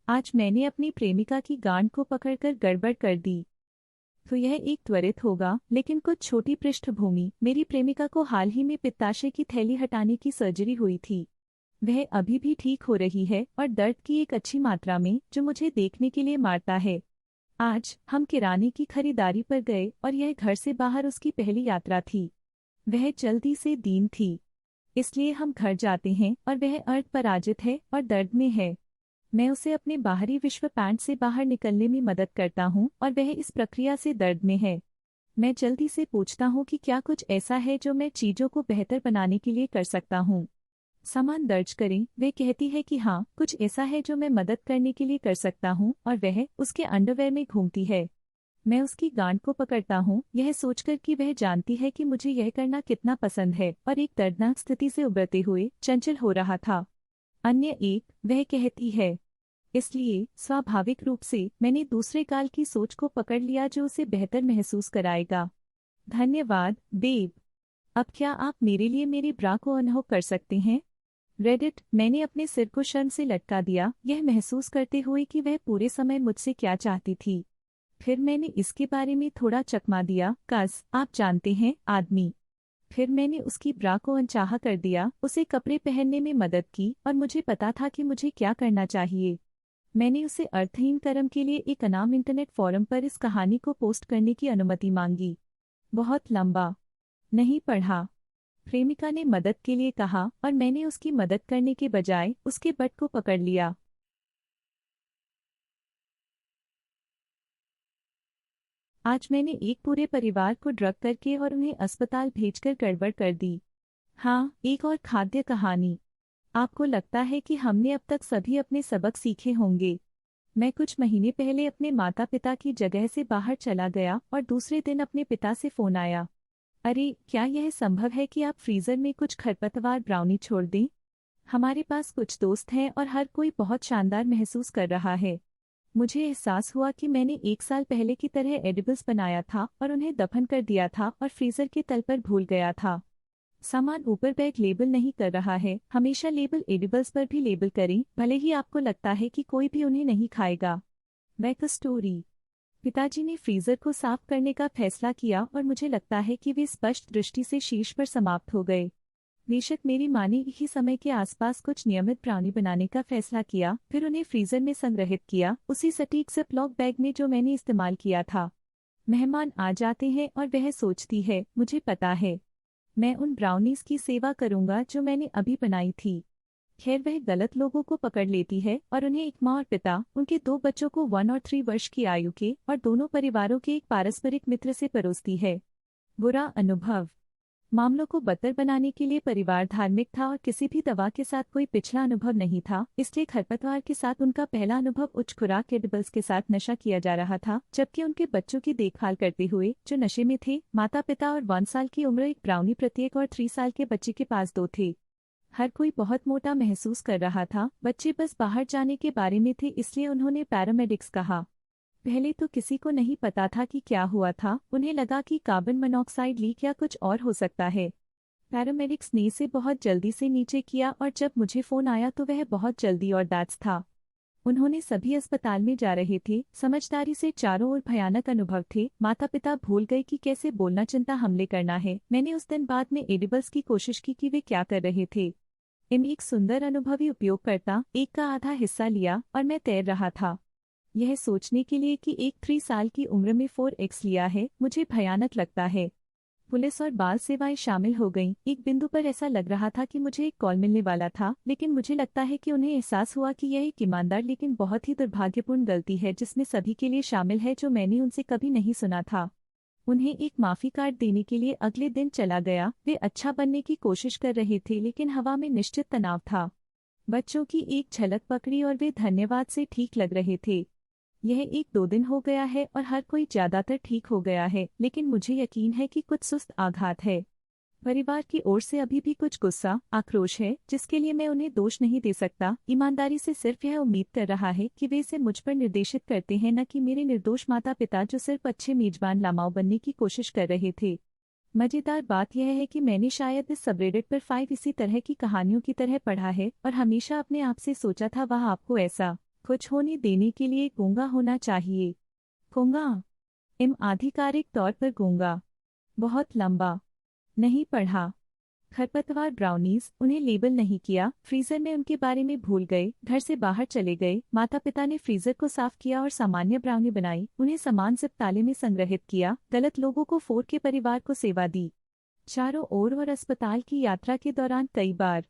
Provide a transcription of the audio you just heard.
आज मैंने अपनी प्रेमिका की गांड को पकड़कर गड़बड़ कर दी। तो यह एक त्वरित होगा, लेकिन कुछ छोटी पृष्ठभूमि। मेरी प्रेमिका को हाल ही में पित्ताशय की थैली हटाने की सर्जरी हुई थी। वह अभी भी ठीक हो रही है और दर्द की एक अच्छी मात्रा में, जो मुझे देखने के लिए मारता है। आज हम किराने की खरीदारी पर गए और यह घर से बाहर उसकी पहली यात्रा थी। वह जल्दी से दीन थी, इसलिए हम घर जाते हैं और वह अर्ध पराजित है और दर्द में है। मैं उसे अपने बाहरी विश्व पैंट से बाहर निकलने में मदद करता हूँ और वह इस प्रक्रिया से दर्द में है। मैं जल्दी से पूछता हूँ कि क्या कुछ ऐसा है जो मैं चीजों को बेहतर बनाने के लिए कर सकता हूँ। सामान दर्ज करें। वे कहती है कि हाँ, कुछ ऐसा है जो मैं मदद करने के लिए कर सकता हूँ, और वह उसके अंडरवेयर में घूमती है। मैं उसकी गांड को पकड़ता हूँ, यह सोचकर कि वह जानती है कि मुझे यह करना कितना पसंद है, और एक दर्दनाक स्थिति से उबरते हुए चंचल हो रहा था। अन्य एक, वह कहती है। इसलिए स्वाभाविक रूप से मैंने दूसरे काल की सोच को पकड़ लिया जो उसे बेहतर महसूस कराएगा। धन्यवाद बेब। अब क्या आप मेरे लिए मेरे ब्रा को अनहॉक कर सकते हैं? रेडिट। मैंने अपने सिर को शर्म से लटका दिया, यह महसूस करते हुए कि वह पूरे समय मुझसे क्या चाहती थी। फिर मैंने इसके बारे में थोड़ा चकमा दिया, कस आप जानते हैं, आदमी। फिर मैंने उसकी ब्रा को अनचाहा कर दिया, उसे कपड़े पहनने में मदद की, और मुझे पता था कि मुझे क्या करना चाहिए। मैंने उसे अर्थहीन कर्म के लिए एक अनाम इंटरनेट फोरम पर इस कहानी को पोस्ट करने की अनुमति मांगी। बहुत लंबा। नहीं पढ़ा। प्रेमिका ने मदद के लिए कहा और मैंने उसकी मदद करने के बजाय उसके बट को पकड़ लिया। आज मैंने एक पूरे परिवार को ड्रग करके और उन्हें अस्पताल भेजकर गड़बड़ कर दी। हाँ, एक और खाद्य कहानी। आपको लगता है कि हमने अब तक सभी अपने सबक सीखे होंगे। मैं कुछ महीने पहले अपने माता पिता की जगह से बाहर चला गया और दूसरे दिन अपने पिता से फोन आया। अरे, क्या यह संभव है कि आप फ्रीजर में कुछ खरपतवार ब्राउनी छोड़ दें? हमारे पास कुछ दोस्त हैं और हर कोई बहुत शानदार महसूस कर रहा है। मुझे एहसास हुआ कि मैंने 1 साल पहले की तरह एडिबल्स बनाया था और उन्हें दफन कर दिया था और फ्रीजर के तल पर भूल गया था। सामान ऊपर बैग लेबल नहीं कर रहा है। हमेशा लेबल एडिबल्स पर भी लेबल करें, भले ही आपको लगता है कि कोई भी उन्हें नहीं खाएगा। Back story. पिताजी ने फ्रीजर को साफ करने का फैसला किया और मुझे लगता है कि वे स्पष्ट दृष्टि से शीर्ष पर समाप्त हो गए। बेशक मेरी माँ ने एक ही समय के आसपास कुछ नियमित ब्राउनी बनाने का फैसला किया, फिर उन्हें फ्रीजर में संग्रहित किया, उसी सटीक जिप-लॉक बैग में जो मैंने इस्तेमाल किया था। मेहमान आ जाते हैं और वह सोचती है, मुझे पता है, मैं उन ब्राउनीज की सेवा करूंगा जो मैंने अभी बनाई थी। खैर, वह गलत लोगों को पकड़ लेती है और उन्हें एक माँ और पिता, उनके 2 बच्चों को 1 और 3 वर्ष की आयु के और दोनों परिवारों के एक पारस्परिक मित्र से परोसती है। बुरा अनुभव। मामलों को बदतर बनाने के लिए परिवार धार्मिक था और किसी भी दवा के साथ कोई पिछला अनुभव नहीं था, इसलिए खरपतवार के साथ उनका पहला अनुभव उच्च खुराक एडिबल्स के साथ नशा किया जा रहा था, जबकि उनके बच्चों की देखभाल करते हुए, जो नशे में थे, माता पिता और 1 साल की उम्र एक ब्राउनी प्रत्येक और 3 साल के बच्चे के पास 2 थे। हर कोई बहुत मोटा महसूस कर रहा था, बच्चे बस बाहर जाने के बारे में थे, इसलिए उन्होंने पैरामेडिक्स कहा। पहले तो किसी को नहीं पता था कि क्या हुआ था, उन्हें लगा कि कार्बन मोनोऑक्साइड लीक या कुछ और हो सकता है। पैरामेडिक्स ने इसे बहुत जल्दी से नीचे किया और जब मुझे फ़ोन आया तो वह बहुत जल्दी और दैट्स था। उन्होंने सभी अस्पताल में जा रहे थे, समझदारी से चारों ओर भयानक अनुभव थे। माता पिता भूल गए कि कैसे बोलना, चिंता हमले करना है। मैंने उस दिन बाद में एडिबल्स की कोशिश की कि वे क्या कर रहे थे। इन एक सुंदर अनुभवी उपयोगकर्ता एक का आधा हिस्सा लिया और मैं तैर रहा था। यह सोचने के लिए कि एक 3 साल की उम्र में 4x लिया है, मुझे भयानक लगता है। पुलिस और बाल सेवाएं शामिल हो गईं। एक बिंदु पर ऐसा लग रहा था कि मुझे एक कॉल मिलने वाला था, लेकिन मुझे लगता है कि उन्हें एहसास हुआ कि यह एक ईमानदार लेकिन बहुत ही दुर्भाग्यपूर्ण गलती है जिसमें सभी के लिए शामिल है जो मैंने उनसे कभी नहीं सुना था। उन्हें एक माफी कार्ड देने के लिए अगले दिन चला गया। वे अच्छा बनने की कोशिश कर रहे थे, लेकिन हवा में निश्चित तनाव था। बच्चों की एक झलक पकड़ी और वे धन्यवाद से ठीक लग रहे थे। यह 1-2 दिन हो गया है और हर कोई ज्यादातर ठीक हो गया है, लेकिन मुझे यकीन है कि कुछ सुस्त आघात है। परिवार की ओर से अभी भी कुछ गुस्सा, आक्रोश है, जिसके लिए मैं उन्हें दोष नहीं दे सकता। ईमानदारी से सिर्फ यह उम्मीद कर रहा है कि वे इसे मुझ पर निर्देशित करते हैं, न कि मेरे निर्दोष माता पिता जो सिर्फ अच्छे मेजबान लामाओ बनने की कोशिश कर रहे थे। मजेदार बात यह है कि मैंने शायद इस सबरेडिट पर 5 इसी तरह की कहानियों की तरह पढ़ा है और हमेशा अपने आप से सोचा था, वह आपको ऐसा कुछ होने देने के लिए गूंगा होना चाहिए। गूंगा। आधिकारिक तौर पर गूंगा। बहुत लंबा। नहीं पढ़ा। खरपतवार ब्राउनीज, उन्हें लेबल नहीं किया, फ्रीजर में उनके बारे में भूल गए, घर से बाहर चले गए। माता पिता ने फ्रीजर को साफ किया और सामान्य ब्राउनी बनाई, उन्हें समान जिप ताले में संग्रहित किया। गलत लोगों को फोर्ड के परिवार को सेवा दी। चारों ओर और अस्पताल की यात्रा के दौरान कई बार